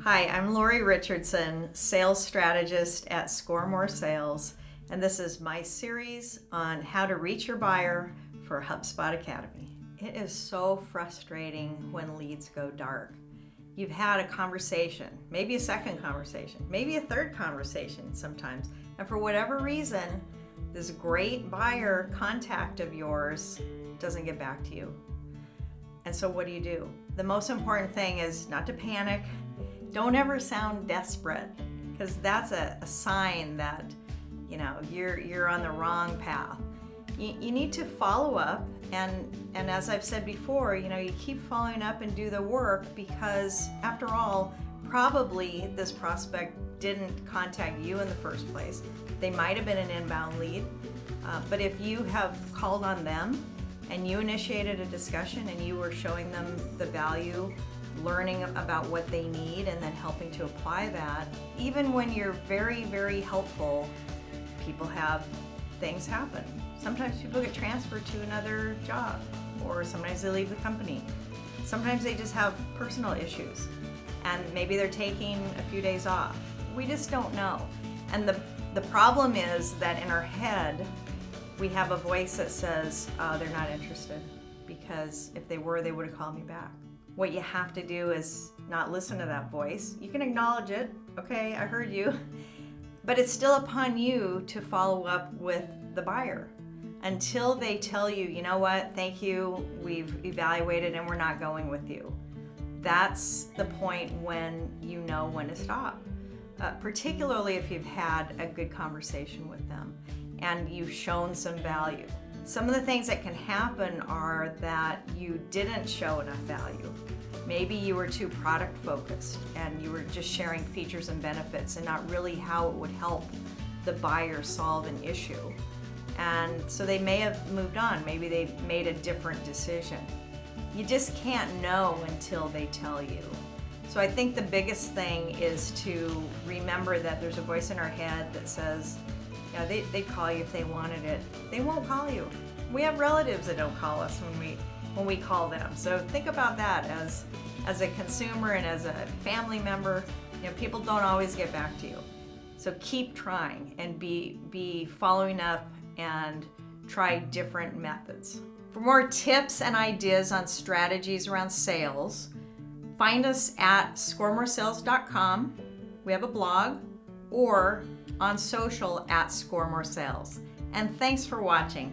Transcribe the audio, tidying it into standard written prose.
Hi, I'm Lori Richardson, sales strategist at Score More Sales, and this is my series on how to reach your buyer for HubSpot Academy. It is so frustrating when leads go dark. You've had a conversation, maybe a second conversation, maybe a third conversation sometimes, and for whatever reason, this great buyer contact of yours doesn't get back to you. And so what do? The most important thing is not to panic. Don't ever sound desperate, because that's a sign that you're on the wrong path. You need to follow up, and as I've said before, you keep following up and do the work, because after all, probably this prospect didn't contact you in the first place. They might have been an inbound lead, but if you have called on them and you initiated a discussion and you were showing them the value, learning about what they need, and then helping to apply that, even when you're very, very helpful, people have things happen. Sometimes people get transferred to another job, or sometimes they leave the company. Sometimes they just have personal issues, and maybe they're taking a few days off. We just don't know. And the problem is that in our head, we have a voice that says, they're not interested, because if they were, they would have called me back. What you have to do is not listen to that voice. You can acknowledge it. Okay, I heard you. But it's still upon you to follow up with the buyer until they tell you, you know what, thank you, we've evaluated and we're not going with you. That's the point when you know when to stop, particularly if you've had a good conversation with them and you've shown some value. Some of the things that can happen are that you didn't show enough value. Maybe you were too product focused and you were just sharing features and benefits and not really how it would help the buyer solve an issue. And so they may have moved on. Maybe they made a different decision. You just can't know until they tell you. So I think the biggest thing is to remember that there's a voice in our head that says, they'd call you if they wanted it. They won't call you. We have relatives that don't call us when we call them. So think about that as a consumer and as a family member. People don't always get back to you. So keep trying and be following up and try different methods. For more tips and ideas on strategies around sales, find us at scoremoresales.com. We have a blog, or on social at Score More Sales. And thanks for watching.